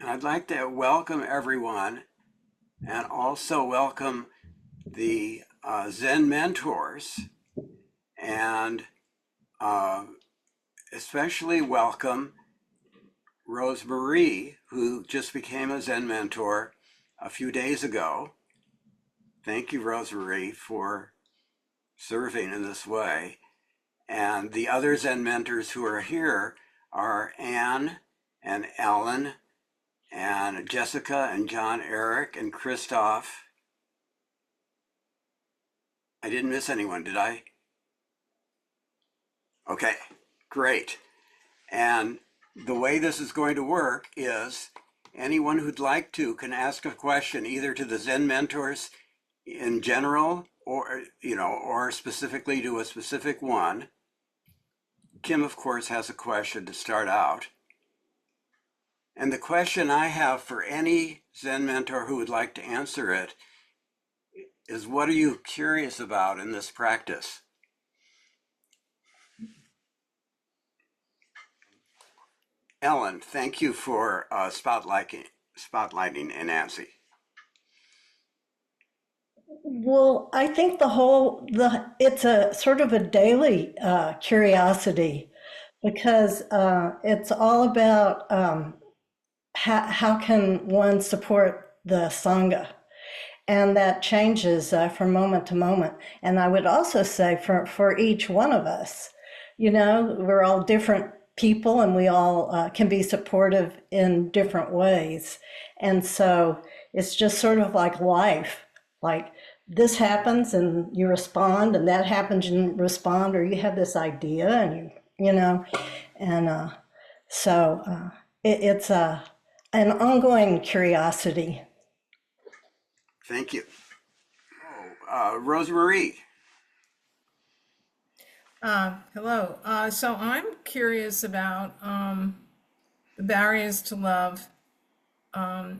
I'd like to welcome everyone and also welcome the Zen mentors and uh, especially welcome Rose Marie, who just became a Zen mentor a few days ago. Thank you, Rose Marie, for serving in this way. And the other Zen mentors who are here are Anne and Ellen and Jessica and John Eric and Christoph. I didn't miss anyone, did I? Okay, great. And the way this is going to work is anyone who'd like to can ask a question either to the Zen mentors in general or specifically to a specific one. Kim, of course, has a question to start out. And the question I have for any Zen mentor who would like to answer it is, what are you curious about in this practice? Ellen, thank you for spotlighting Nancy. Well, I think it's a sort of a daily curiosity because it's all about how can one support the Sangha. And that changes from moment to moment. And I would also say for each one of us, we're all different people and we all can be supportive in different ways. And so it's just sort of like life. Like this happens and you respond, and that happens and you respond, or you have this idea and and it's an ongoing curiosity. Thank you. Rose Marie. Hello. So I'm curious about the barriers to love,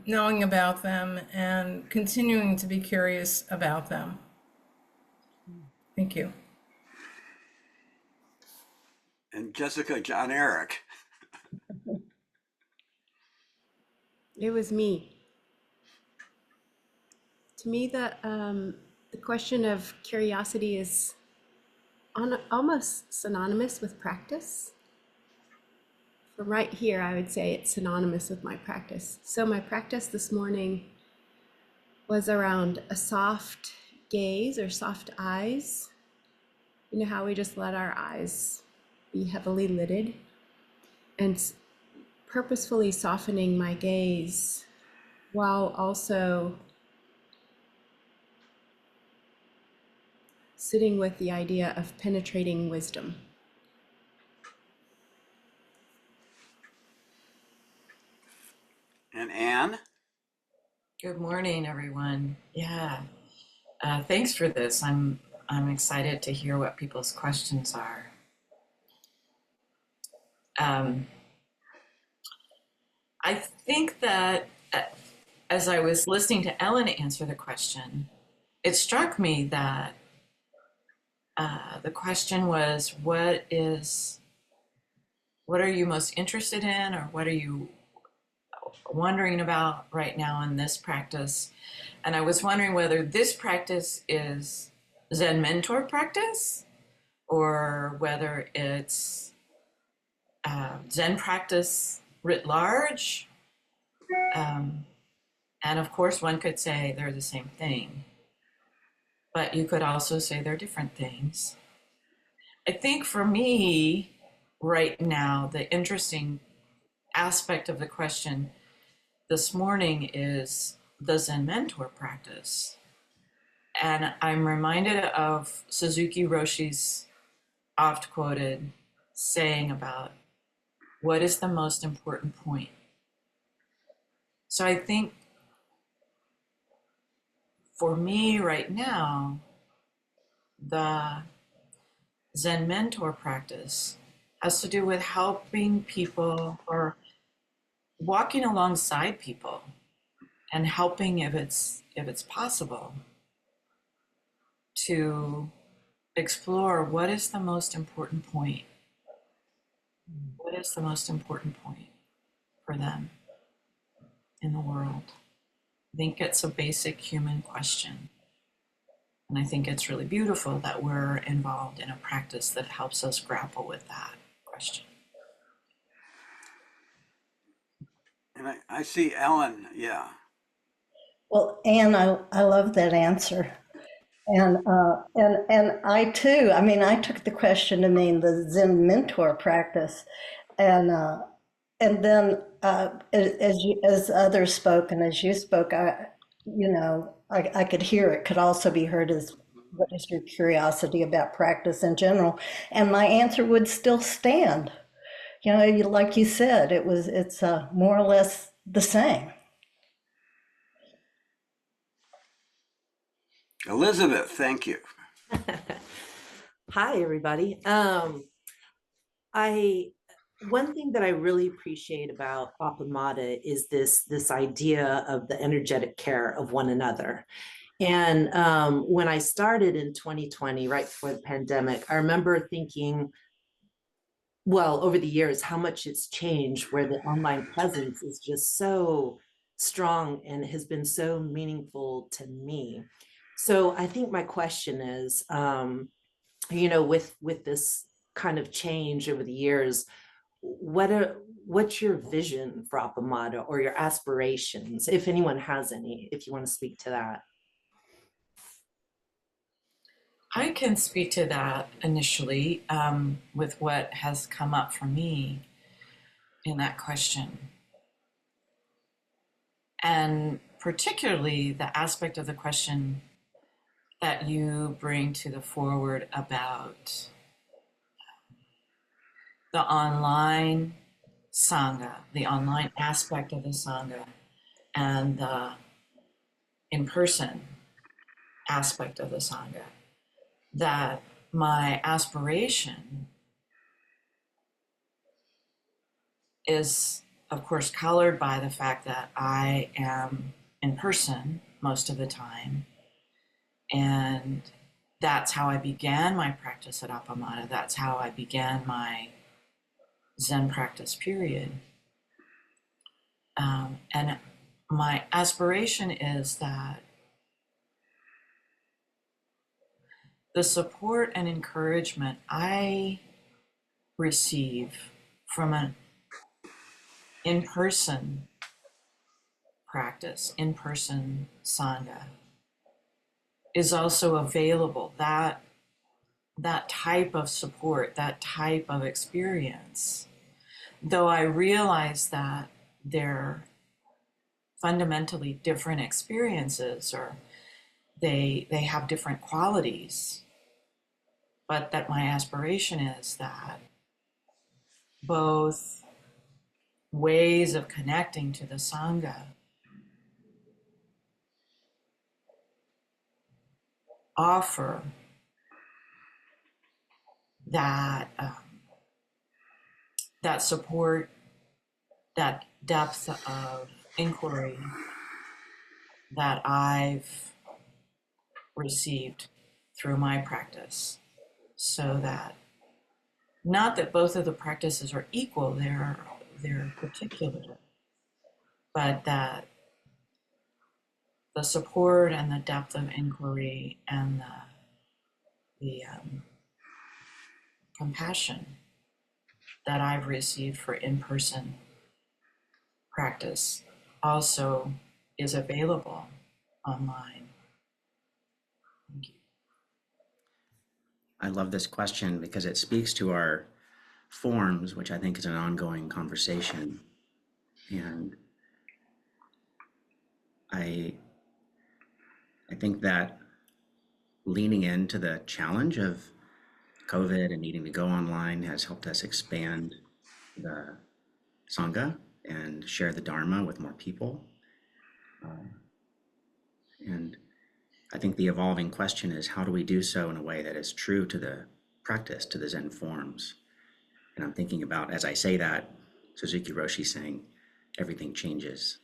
knowing about them, and continuing to be curious about them. Thank you. And Jessica, John Eric. It was me. To me, the question of curiosity is almost synonymous with practice. From right here, I would say it's synonymous with my practice. So my practice this morning was around a soft gaze or soft eyes. You know how we just let our eyes be heavily lidded? And purposefully softening my gaze while also sitting with the idea of penetrating wisdom. And Anne. Good morning, everyone. Yeah, thanks for this. I'm excited to hear what people's questions are. I think that as I was listening to Ellen answer the question, it struck me that the question was, what are you most interested in, or what are you wondering about right now in this practice? And I was wondering whether this practice is Zen mentor practice, or whether it's Zen practice writ large. And of course, one could say they're the same thing, but you could also say they're different things. I think for me, right now, the interesting aspect of the question this morning is the Zen mentor practice. And I'm reminded of Suzuki Roshi's oft quoted saying about what is the most important point. So I think for me right now, the Zen mentor practice has to do with helping people or walking alongside people and helping, if it's possible, to explore what is the most important point. What is the most important point for them? in the world? I think it's a basic human question. And I think it's really beautiful that we're involved in a practice that helps us grapple with that question. And I see Ellen, yeah. Well, Anne, I love that answer. And I too, I mean, I took the question to mean the Zen mentor practice. And then as others spoke and as you spoke, I could hear it could also be heard as what is your curiosity about practice in general? And my answer would still stand. Like you said, it's more or less the same. Elizabeth, thank you. Hi, everybody. I One thing that I really appreciate about Appamada is this idea of the energetic care of one another. And when I started in 2020, right before the pandemic, I remember thinking, well, over the years, how much it's changed, where the online presence is just so strong and has been so meaningful to me. So I think my question is, with this kind of change over the years, what's your vision for Appamada or your aspirations, if anyone has any, if you want to speak to that? I can speak to that initially with what has come up for me in that question. And particularly the aspect of the question that you bring to the forward about the online Sangha, the online aspect of the Sangha, and the in-person aspect of the Sangha. That my aspiration is, of course, colored by the fact that I am in person most of the time. And that's how I began my practice at Appamada. That's how I began my Zen practice period. And my aspiration is that the support and encouragement I receive from an in-person practice, in-person Sangha, is also available. That type of support, that type of experience, though I realize that they're fundamentally different experiences, or they have different qualities, but that my aspiration is that both ways of connecting to the Sangha offer that that support, that depth of inquiry that I've received through my practice, so that not that both of the practices are equal, they're particular, but that the support and the depth of inquiry and the compassion that I've received for in-person practice also is available online. Thank you. I love this question because it speaks to our forms, which I think is an ongoing conversation. And I think that leaning into the challenge of COVID and needing to go online has helped us expand the Sangha and share the Dharma with more people. And I think the evolving question is, how do we do so in a way that is true to the practice, to the Zen forms? And I'm thinking about, as I say that, Suzuki Roshi saying, everything changes.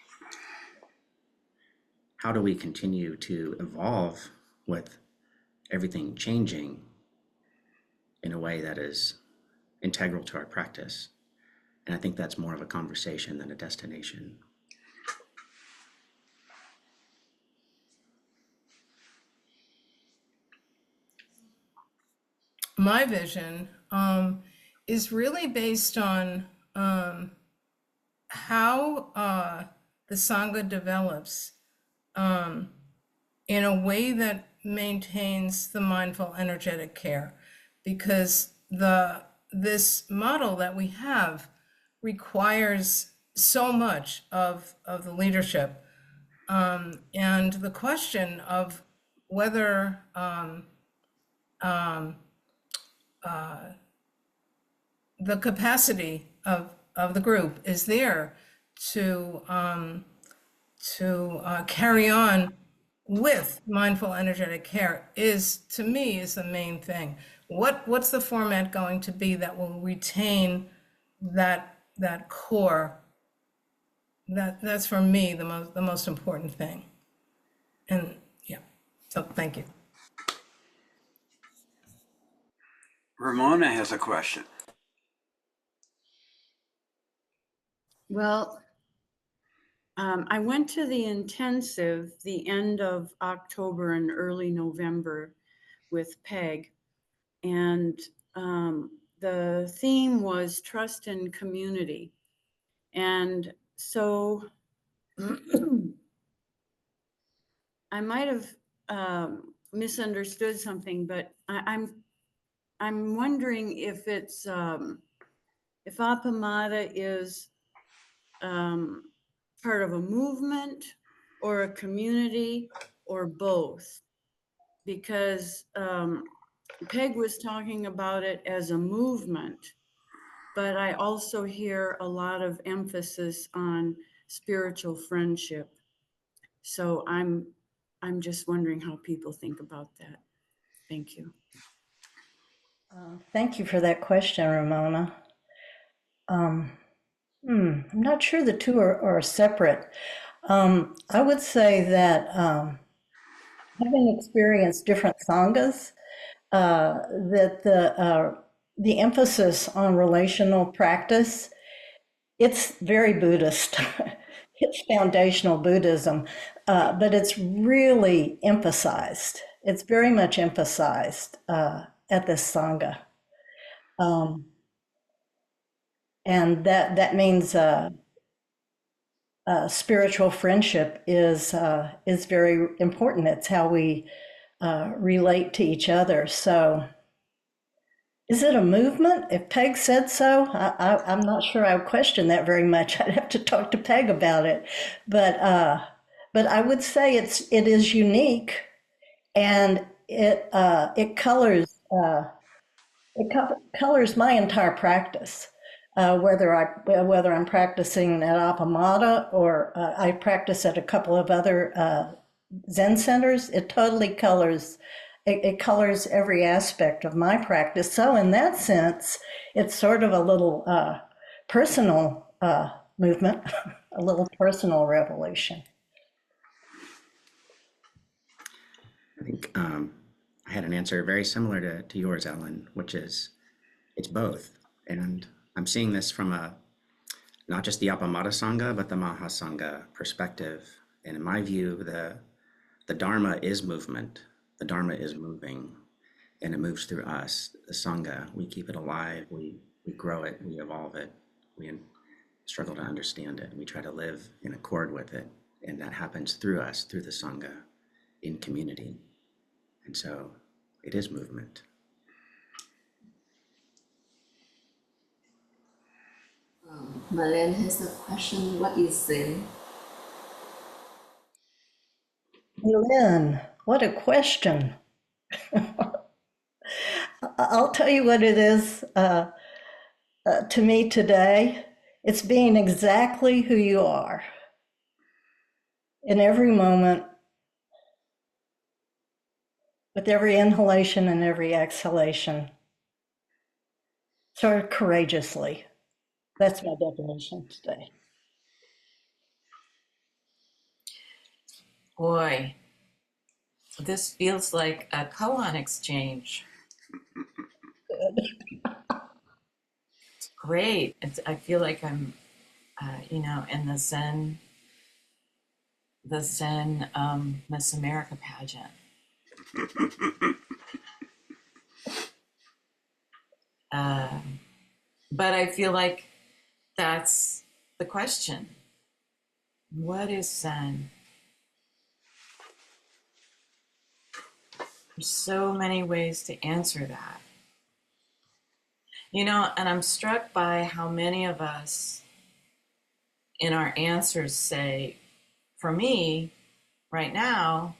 How do we continue to evolve with everything changing in a way that is integral to our practice? And I think that's more of a conversation than a destination. my vision is really based on how the Sangha develops in a way that maintains the mindful energetic care, because this model that we have requires so much of the leadership, and the question of whether the capacity of the group is there to carry on with mindful energetic care is, to me, is the main thing. What's the format going to be that will retain that core? That's for me the most important thing. And yeah, so thank you. Ramona has a question. Well, I went to the intensive the end of October and early November with Peg, and the theme was trust and community. And so I might have misunderstood something, but I'm wondering if it's if Appamada is part of a movement or a community or both, because Peg was talking about it as a movement, but I also hear a lot of emphasis on spiritual friendship. So I'm just wondering how people think about that. Thank you. Thank you for that question, Ramona. I'm not sure the two are separate. I would say that having experienced different sanghas, that the emphasis on relational practice, it's very Buddhist. It's foundational Buddhism, but it's really emphasized. It's very much emphasized at this sangha, and that means spiritual friendship is very important. It's how we relate to each other. So, is it a movement? If Peg said so, I'm not sure I would question that very much. I'd have to talk to Peg about it. But I would say it is unique, and it colors colors my entire practice. Whether I'm practicing at Appamada or I practice at a couple of other Zen centers, it totally colors. It colors every aspect of my practice. So in that sense, it's sort of a little personal movement, a little personal revolution. I think I had an answer very similar to yours, Ellen, which is it's both. And I'm seeing this from not just the Appamada Sangha, but the Mahasangha perspective. And in my view, the Dharma is movement. The Dharma is moving, and it moves through us, the Sangha. We keep it alive, we grow it, we evolve it, we struggle to understand it, and we try to live in accord with it. And that happens through us, through the Sangha, in community. And so it is movement. Marlene has a question. What is Zen? Lynn, what a question. I'll tell you what it is to me today. It's being exactly who you are in every moment, with every inhalation and every exhalation, sort of courageously. That's my definition today. Boy, this feels like a koan exchange. It's great. I feel like I'm, in the Zen Miss America pageant. But I feel like that's the question. What is Zen? There's so many ways to answer that. You know, and I'm struck by how many of us in our answers say, for me, right now,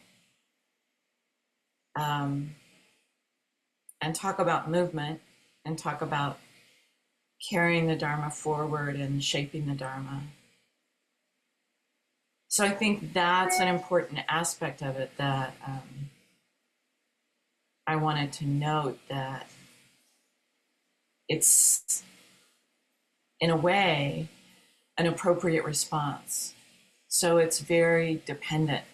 and talk about movement and talk about carrying the Dharma forward and shaping the Dharma. So I think that's an important aspect of it that I wanted to note, that it's, in a way, an appropriate response. So it's very dependent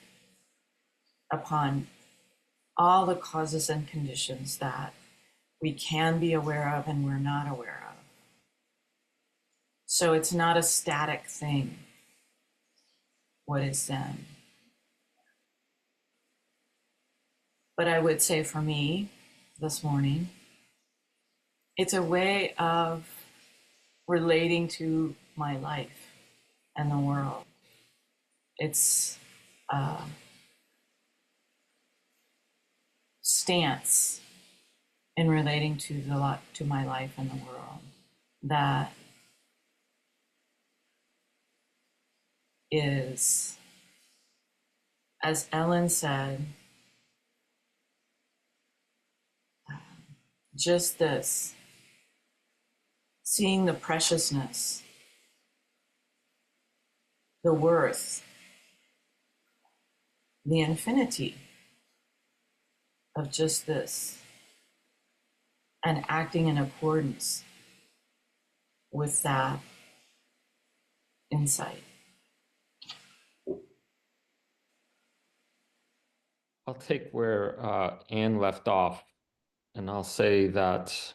upon all the causes and conditions that we can be aware of and we're not aware of. So it's not a static thing. What is Zen? But I would say for me this morning, it's a way of relating to my life and the world. It's a stance in relating to my life and the world that is, as Ellen said, just this, seeing the preciousness, the worth, the infinity of just this, and acting in accordance with that insight. I'll take where Anne left off, and I'll say that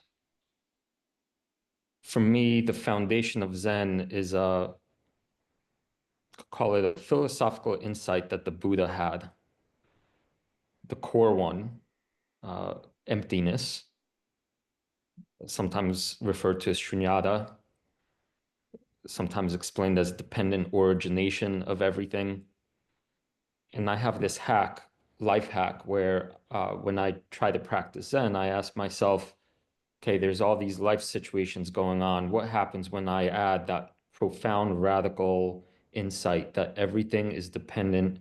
for me, the foundation of Zen is call it a philosophical insight that the Buddha had. The core one, emptiness, sometimes referred to as shunyata, sometimes explained as dependent origination of everything. And I have this life hack, where when I try to practice Zen, I ask myself, okay, there's all these life situations going on. What happens when I add that profound, radical insight that everything is dependent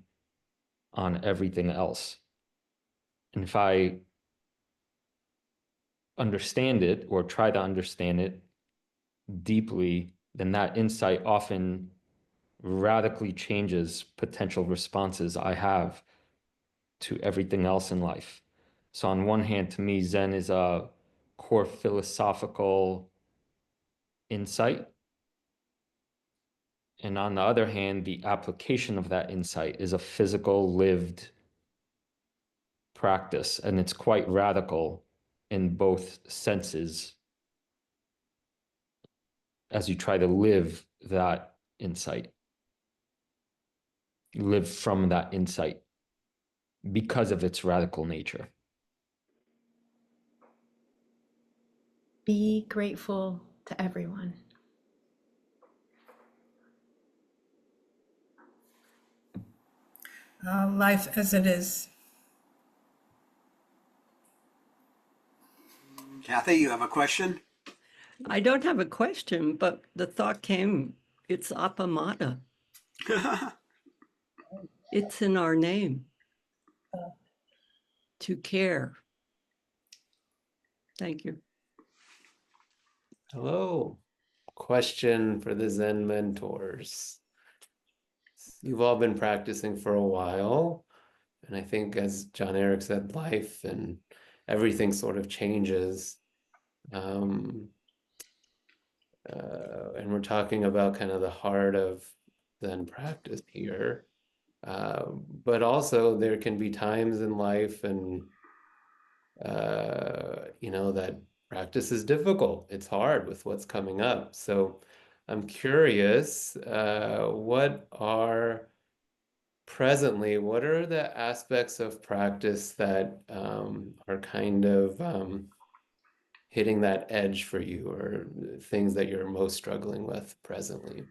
on everything else? And if I understand it or try to understand it deeply, then that insight often radically changes potential responses I have to everything else in life. So on one hand, to me, Zen is a core philosophical insight. And on the other hand, the application of that insight is a physical, lived practice. And it's quite radical in both senses as you try to live that insight, live from that insight because of its radical nature. Be grateful to everyone. Life as it is. Kathy, you have a question? I don't have a question, but the thought came, it's appamada. It's in our name. To care. Thank you. Hello. Question for the Zen mentors. You've all been practicing for a while, and I think, as John Eric said, life and everything sort of changes. And we're talking about kind of the heart of Zen practice here. But also there can be times in life and that practice is difficult. It's hard with what's coming up. So I'm curious, what are the aspects of practice that are kind of hitting that edge for you, or things that you're most struggling with presently?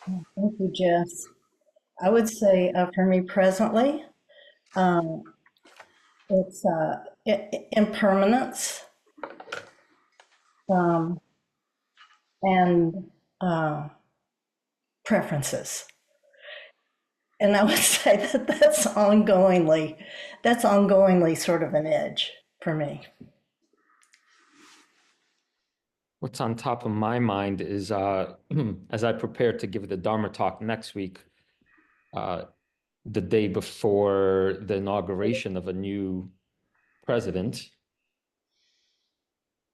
Thank you, Jess. I would say for me presently, um, it's impermanence um, and preferences. And I would say that that's ongoingly sort of an edge for me. What's on top of my mind is as I prepare to give the Dharma talk next week, the day before the inauguration of a new president,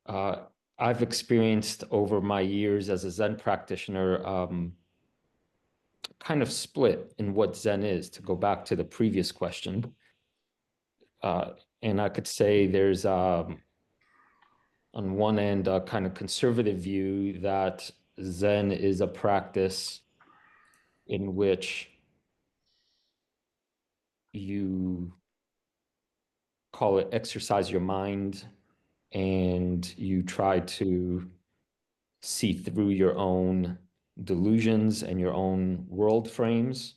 I've experienced over my years as a Zen practitioner kind of split in what Zen is, to go back to the previous question. And I could say there's, on one end, a kind of conservative view that Zen is a practice in which you call it exercise your mind and you try to see through your own delusions and your own world frames,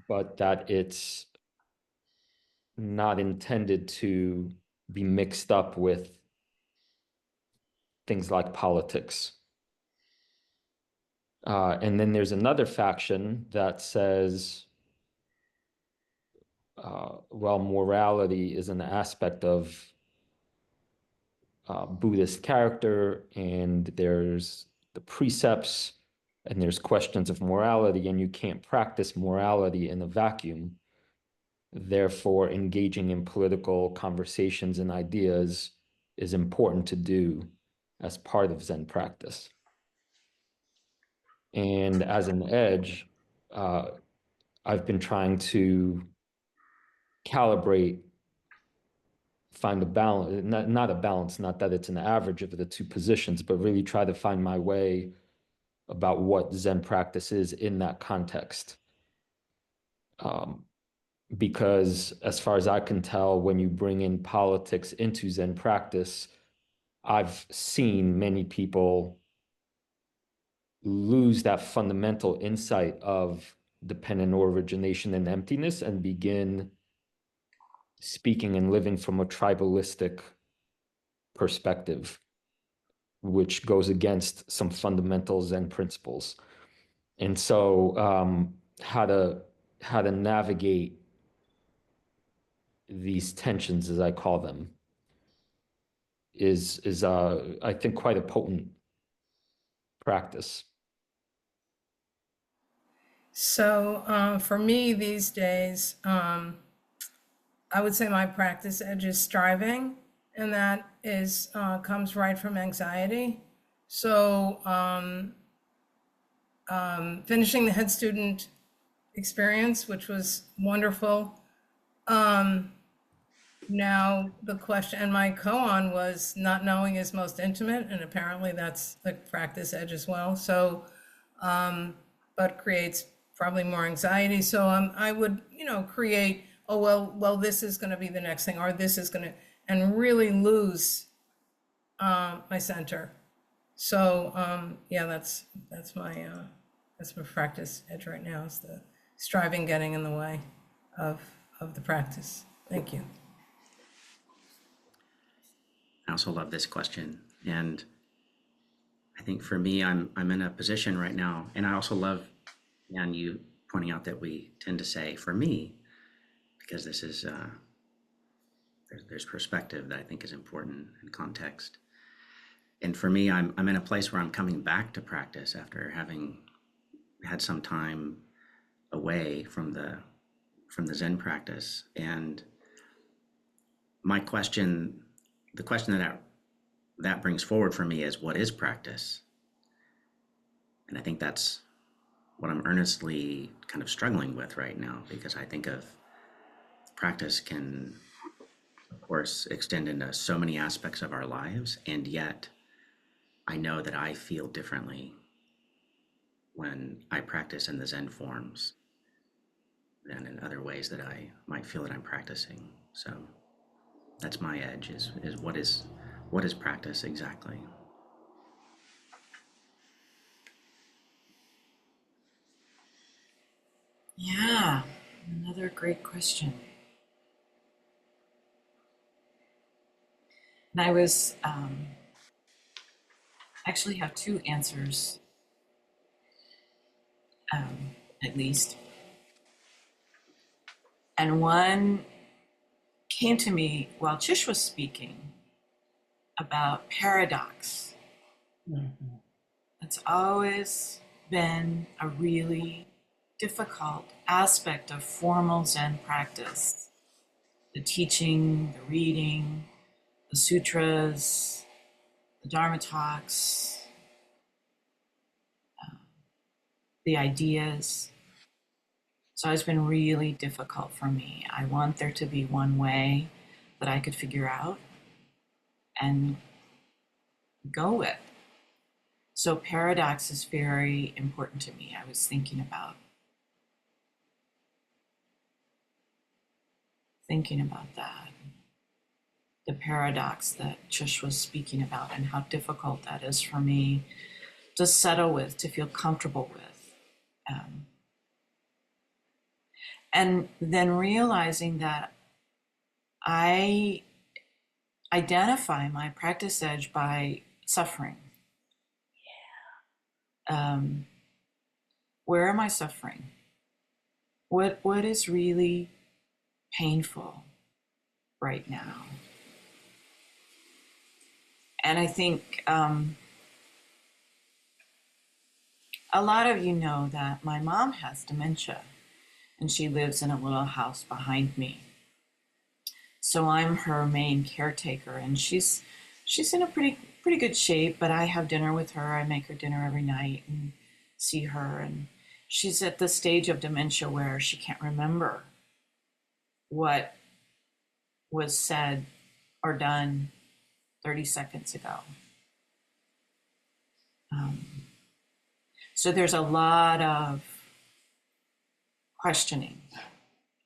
but that it's not intended to be mixed up with things like politics. And then there's another faction that says, well, morality is an aspect of Buddhist character, and there's the precepts, and there's questions of morality, and you can't practice morality in a vacuum. Therefore, engaging in political conversations and ideas is important to do as part of Zen practice. And as an edge, I've been trying to calibrate, find a balance, not a balance, not that it's an average of the two positions, but really try to find my way about what Zen practice is in that context. Because as far as I can tell, when you bring in politics into Zen practice, I've seen many people lose that fundamental insight of dependent origination and emptiness and begin speaking and living from a tribalistic perspective, which goes against some fundamental Zen principles. And so how to navigate these tensions, as I call them, is I think quite a potent practice. So for me these days, I would say my practice edge is striving, and that is comes right from anxiety. So finishing the head student experience, which was wonderful. Now the question, and my koan was not knowing is most intimate, and apparently that's the practice edge as well. So, but creates probably more anxiety. So I would, create, oh, well, this is going to be the next thing, or this is going to, and really lose my center. So yeah, that's my practice edge right now, is the striving getting in the way of the practice. Thank you. I also love this question. And I think for me, I'm in a position right now, and I also love, and you pointing out that we tend to say for me, because this is, there's perspective that I think is important and context. And for me, I'm in a place where I'm coming back to practice after having had some time away from the Zen practice. And my question, the question that brings forward for me is, what is practice? And I think that's what I'm earnestly kind of struggling with right now, because I think of practice can, of course, extend into so many aspects of our lives. And yet I know that I feel differently when I practice in the Zen forms than in other ways that I might feel that I'm practicing. So That's my edge, is what is practice exactly? Yeah, another great question. And I was actually have two answers, at least. And one came to me while Chish was speaking about paradox. It's always been a really difficult aspect of formal Zen practice. The teaching, the reading, the sutras, the Dharma talks, the ideas. So it's been really difficult for me. I want there to be one way that I could figure out and go with. So paradox is very important to me. I was thinking about that. The paradox that Chish was speaking about and how difficult that is for me to settle with, to feel comfortable with. And then realizing that I identify my practice edge by suffering. Where am I suffering? What is really painful right now? And I think a lot of you know that my mom has dementia and she lives in a little house behind me. So I'm her main caretaker, and she's in a pretty good shape, but I have dinner with her. I make her dinner every night and see her, and she's at the stage of dementia where she can't remember what was said or done 30 seconds ago. So there's a lot of questioning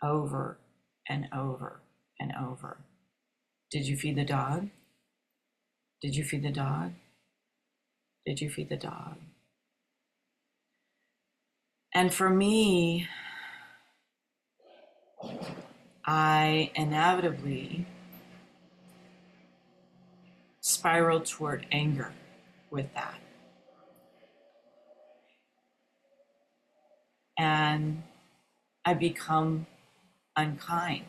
over and over and over. Did you feed the dog? Did you feed the dog? Did you feed the dog? And for me, I inevitably spiraled toward anger with that. And I become unkind.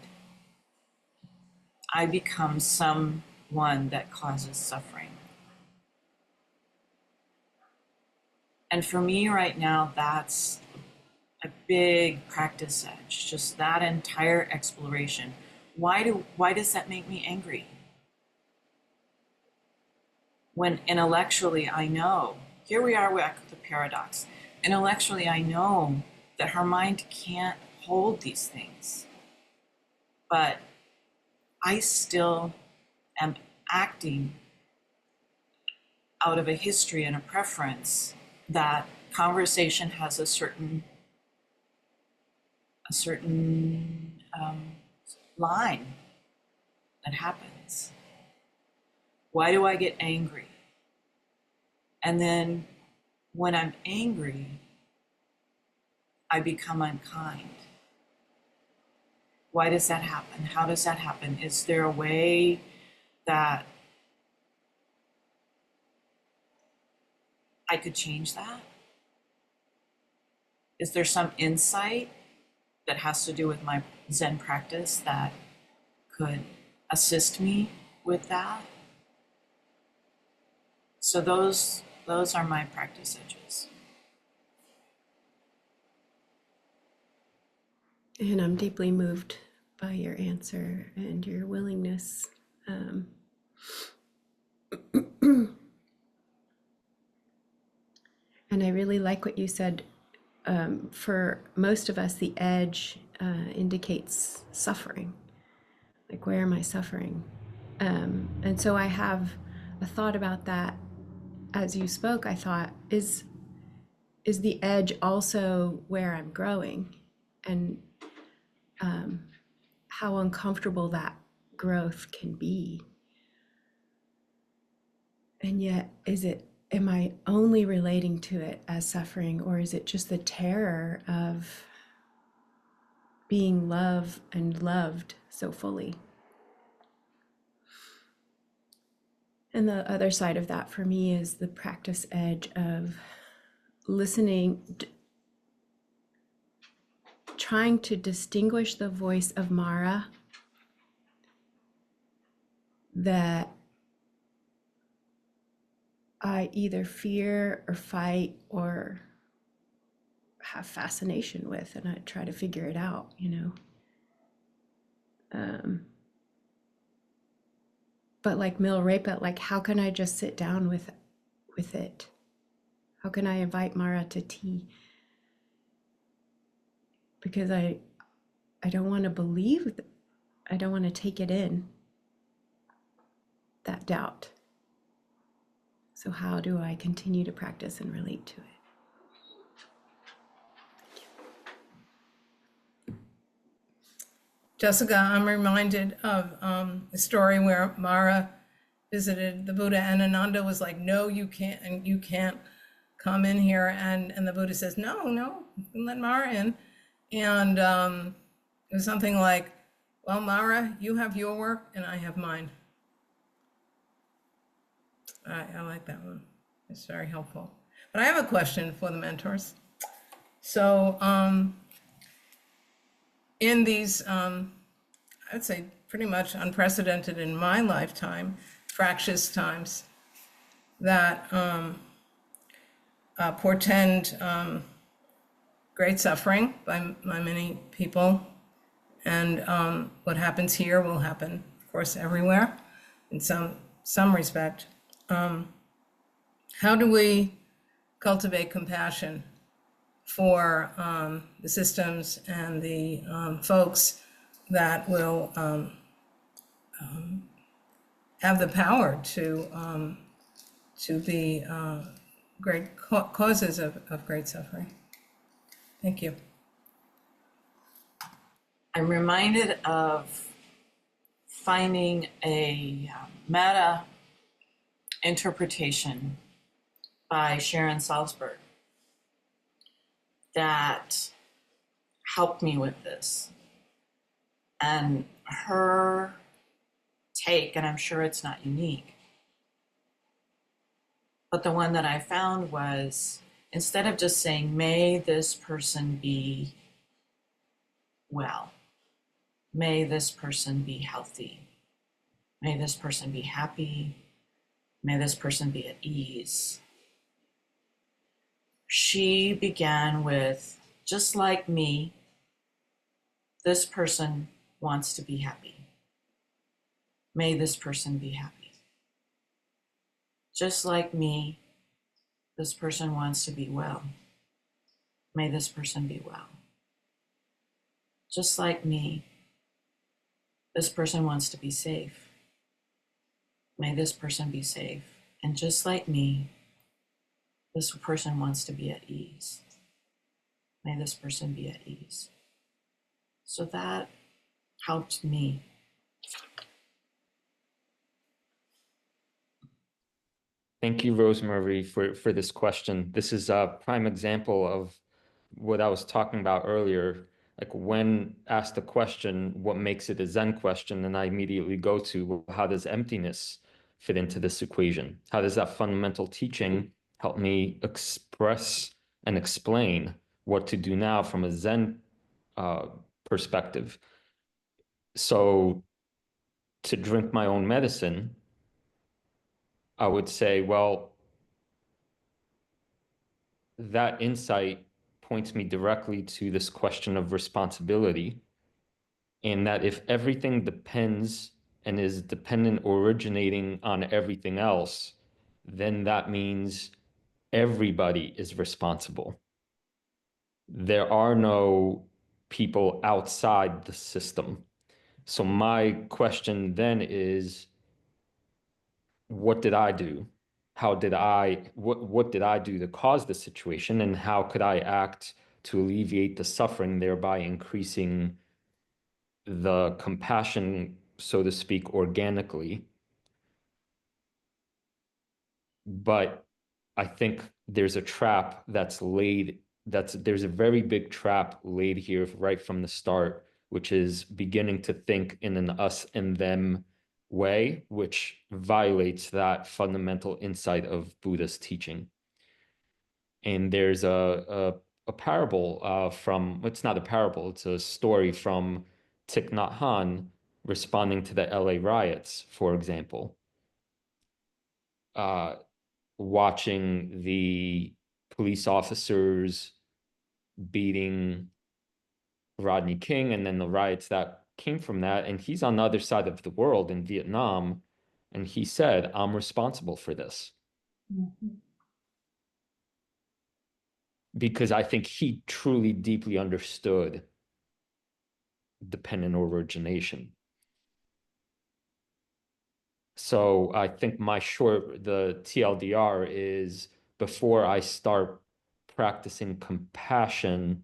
I become someone that causes suffering. And for me right now, that's a big practice edge, just that entire exploration. Why does that make me angry? When intellectually I know, here we are with the paradox. Intellectually I know that her mind can't hold these things, but I still am acting out of a history and a preference that conversation has a certain line that happens. Why do I get angry? And then when I'm angry, I become unkind. Why does that happen? How does that happen? Is there a way that I could change that? Is there some insight that has to do with my Zen practice that could assist me with that? So those are my practice edges. And I'm deeply moved by your answer and your willingness. And I really like what you said. For most of us, the edge indicates suffering. Like, where am I suffering? And so I have a thought about that. As you spoke, I thought, is the edge also where I'm growing? And how uncomfortable that growth can be. And yet, am I only relating to it as suffering, or is it just the terror of being loved and loved so fully? And the other side of that for me is the practice edge of listening, trying to distinguish the voice of Mara that I either fear or fight or have fascination with, and I try to figure it out, but like Milarepa, like how can I just sit down with it? How can I invite Mara to tea? Because I don't want to believe, I don't want to take it in, that doubt. So how do I continue to practice and relate to it? Jessica, I'm reminded of a story where Mara visited the Buddha, and Ananda was like, "No, you can't, and you can't come in here." And the Buddha says, "No, no, you can let Mara in." And it was something like, "Well, Mara, you have your work, and I have mine." I like that one. It's very helpful. But I have a question for the mentors. So in these, I'd say pretty much unprecedented in my lifetime, fractious times that portend great suffering by many people. And what happens here will happen, of course, everywhere in some respect. How do we cultivate compassion for the systems and the folks that will have the power to be great causes of great suffering? Thank you. I'm reminded of finding a metta interpretation by Sharon Salzberg that helped me with this. And her take, and I'm sure it's not unique, but the one that I found was, instead of just saying, may this person be well, may this person be healthy, may this person be happy, may this person be at ease. She began with, just like me, this person wants to be happy. May this person be happy. Just like me, this person wants to be well. May this person be well. Just like me, this person wants to be safe. May this person be safe. And just like me, this person wants to be at ease. May this person be at ease. So that helped me. Thank you, Rosemary, for this question. This is a prime example of what I was talking about earlier. Like when asked the question, what makes it a Zen question? And I immediately go to, well, how does emptiness fit into this equation? How does that fundamental teaching help me express and explain what to do now from a Zen perspective? So to drink my own medicine, I would say, well, that insight points me directly to this question of responsibility, and that if everything depends and is dependent originating on everything else, then that means everybody is responsible. There are no people outside the system. So my question then is, what did I do? What did I do to cause the situation, and how could I act to alleviate the suffering, thereby increasing the compassion so to speak, organically. But I think there's a trap that's laid, there's a very big trap laid here right from the start, which is beginning to think in an us and them way, which violates that fundamental insight of Buddha's teaching. And there's a parable from, it's not a parable, it's a story from Thich Nhat Hanh responding to the LA riots, for example. Watching the police officers beating Rodney King and then the riots that came from that. And he's on the other side of the world in Vietnam. And he said, I'm responsible for this. Mhm. Because I think he truly deeply understood dependent origination. So I think the TLDR is before I start practicing compassion,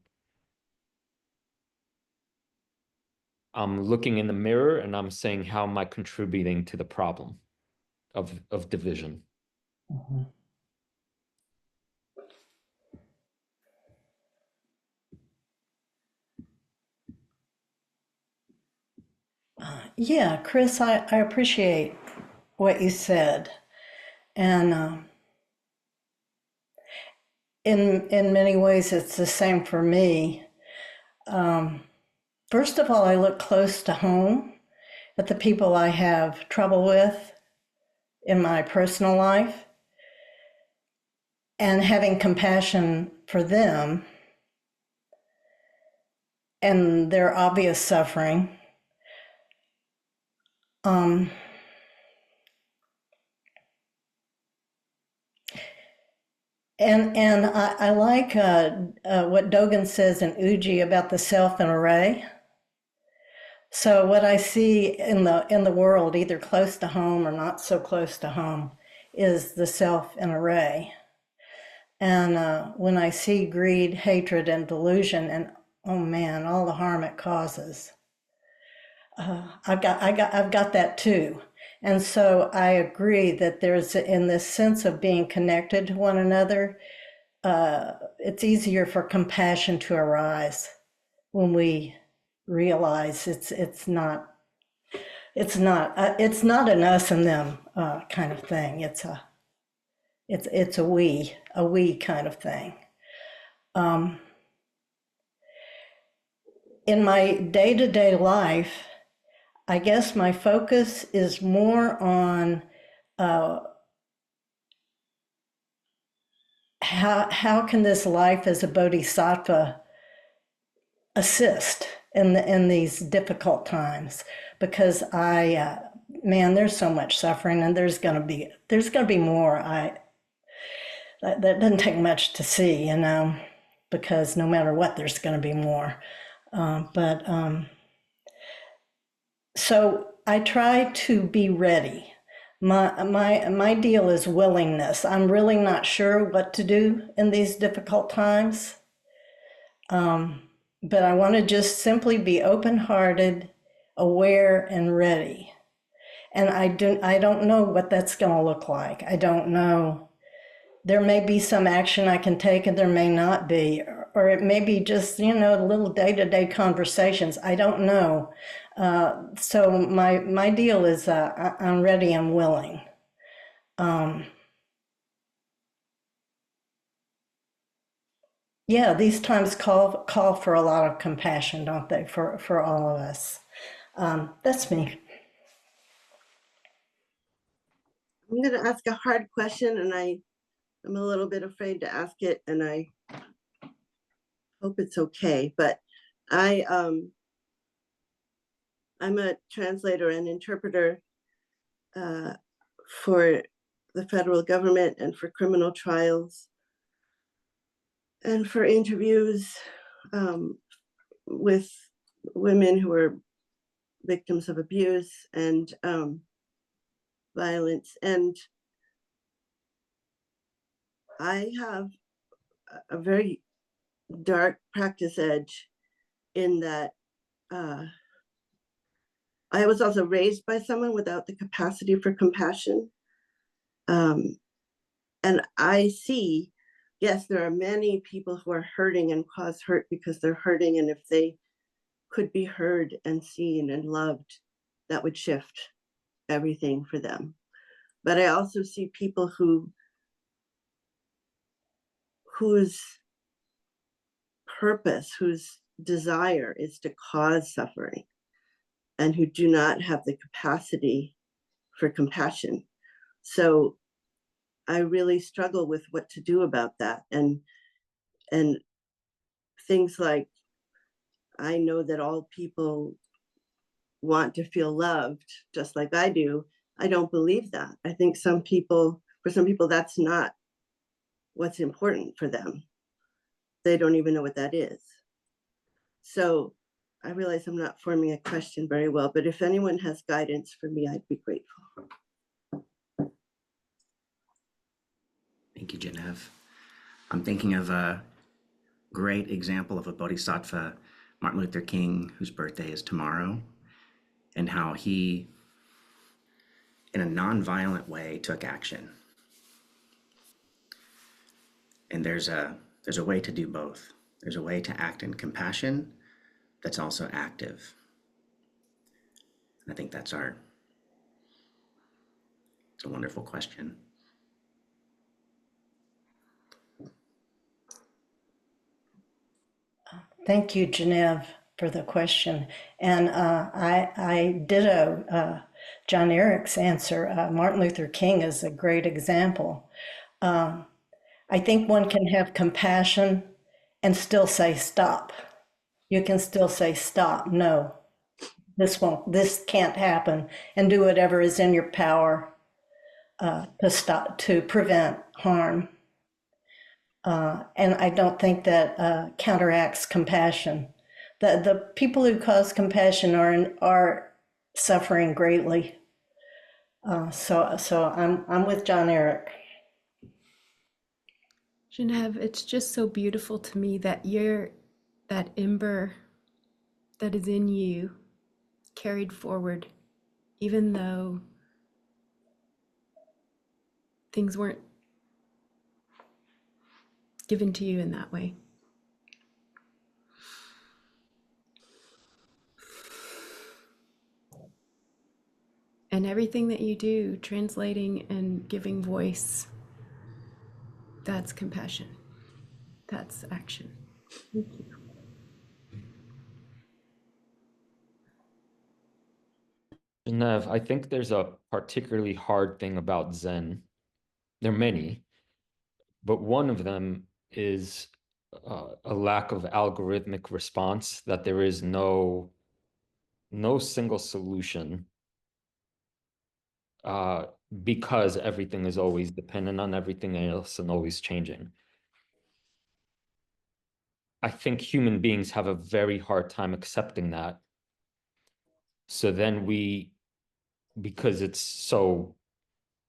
I'm looking in the mirror and I'm saying, how am I contributing to the problem of division? Mhm. Yeah, Chris, I appreciate what you said. And in many ways, it's the same for me. First of all, I look close to home at the people I have trouble with in my personal life and having compassion for them and their obvious suffering. Um, and I like what Dogen says in Uji about the self and array. So what I see in the world, either close to home or not so close to home, is the self and array. And when I see greed, hatred, and delusion, and oh man, all the harm it causes, I've got that too. And so I agree that there's, in this sense of being connected to one another, it's easier for compassion to arise when we realize it's not an us and them kind of thing. It's a we kind of thing. In my day-to-day life, I guess my focus is more on how can this life as a bodhisattva assist in these difficult times, because man, there's so much suffering, and there's gonna be more. That doesn't take much to see, because no matter what, there's gonna be more. So I try to be ready. My deal is willingness. I'm really not sure what to do in these difficult times. But I want to just simply be open-hearted, aware, and ready. And I don't know what that's going to look like. I don't know. There may be some action I can take, and there may not be, or it may be just little day-to-day conversations. I don't know. So my deal is I'm ready and willing. Yeah, these times call for a lot of compassion, don't they, for all of us? That's me. I'm going to ask a hard question, and I'm a little bit afraid to ask it, and I hope it's okay. But I'm a translator and interpreter for the federal government and for criminal trials and for interviews with women who are victims of abuse and violence. And I have a very dark practice edge in that I was also raised by someone without the capacity for compassion. And I see, yes, there are many people who are hurting and cause hurt because they're hurting. And if they could be heard and seen and loved, that would shift everything for them. But I also see people whose purpose, whose desire is to cause suffering, and who do not have the capacity for compassion. So I really struggle with what to do about that. And things like, I know that all people want to feel loved just like I do. I don't believe that. I think for some people, that's not what's important for them. They don't even know what that is. So I realize I'm not forming a question very well, but if anyone has guidance for me, I'd be grateful. Thank you, Genevieve. I'm thinking of a great example of a bodhisattva, Martin Luther King, whose birthday is tomorrow, and how he, in a nonviolent way, took action. And there's a way to do both. There's a way to act in compassion that's also active. And I think it's a wonderful question. Thank you, Genevieve, for the question. And I ditto John Eric's answer. Martin Luther King is a great example. I think one can have compassion and still say stop. You can still say stop. No, this can't happen, and do whatever is in your power to prevent harm. And I don't think that counteracts compassion. The people who cause compassion are suffering greatly. So I'm with John Eric. Genevieve, it's just so beautiful to me that that ember that is in you carried forward, even though things weren't given to you in that way. And everything that you do, translating and giving voice, that's compassion. That's action. Thank you. Nev, I think there's a particularly hard thing about Zen. There are many, but one of them is a lack of algorithmic response, that there is no single solution because everything is always dependent on everything else and always changing. I think human beings have a very hard time accepting that. So then because it's so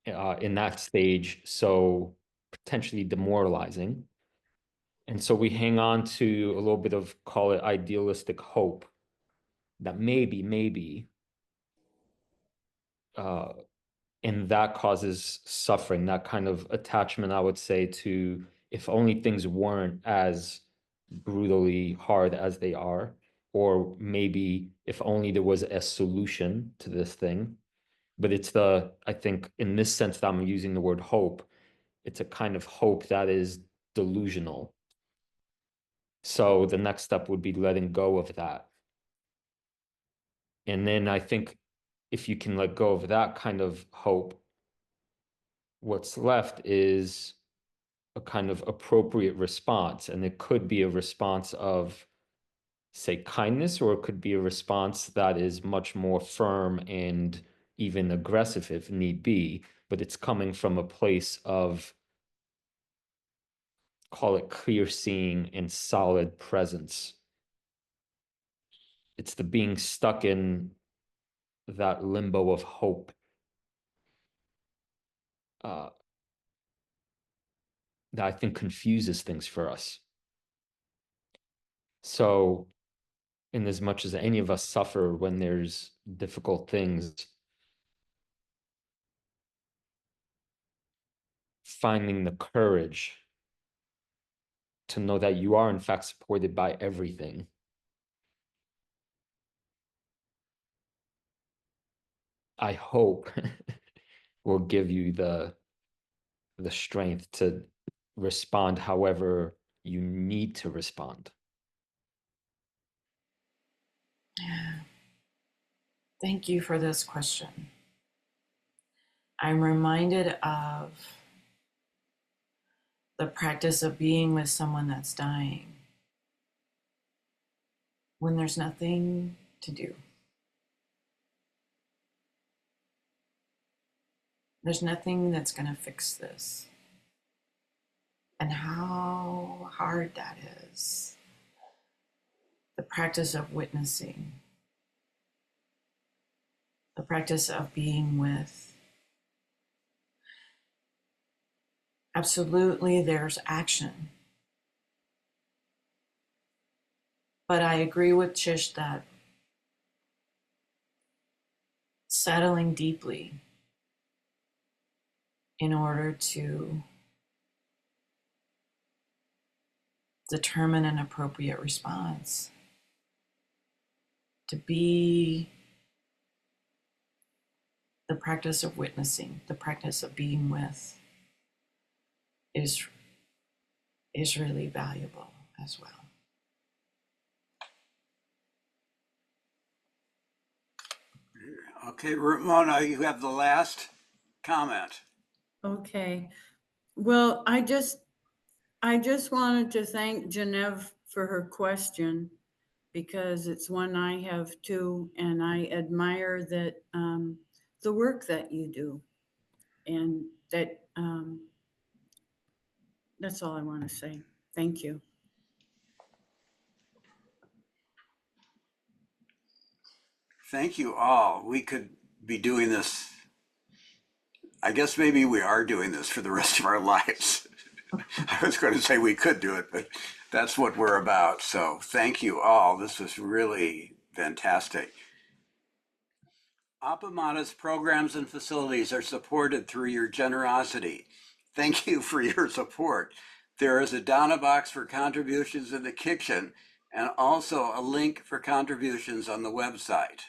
in that stage, so potentially demoralizing. And so we hang on to a little bit of, call it idealistic hope, that maybe, and that causes suffering, that kind of attachment, I would say, to if only things weren't as brutally hard as they are, or maybe if only there was a solution to this thing. But I think in this sense that I'm using the word hope, it's a kind of hope that is delusional. So the next step would be letting go of that. And then I think if you can let go of that kind of hope, what's left is a kind of appropriate response. And it could be a response of, say, kindness, or it could be a response that is much more firm and even aggressive if need be, but it's coming from a place of, call it clear seeing and solid presence. It's the being stuck in that limbo of hope that I think confuses things for us. So in as much as any of us suffer when there's difficult things, finding the courage to know that you are in fact supported by everything. I hope will give you the strength to respond however you need to respond. Thank you for this question. I'm reminded of the practice of being with someone that's dying when there's nothing to do. There's nothing that's going to fix this. And how hard that is. The practice of witnessing. The practice of being with. Absolutely, there's action. But I agree with Chish that settling deeply in order to determine an appropriate response, to be the practice of witnessing, the practice of being with is really valuable as well. Okay, Ramona, you have the last comment. Okay. Well, I just wanted to thank Genevieve for her question because it's one I have too, and I admire that the work that you do, and that that's all I want to say. Thank you. Thank you all. We could be doing this. I guess maybe we are doing this for the rest of our lives. I was going to say we could do it, but that's what we're about. So thank you all. This was really fantastic. Appamada's programs and facilities are supported through your generosity. Thank you for your support. There is a Donna box for contributions in the kitchen and also a link for contributions on the website.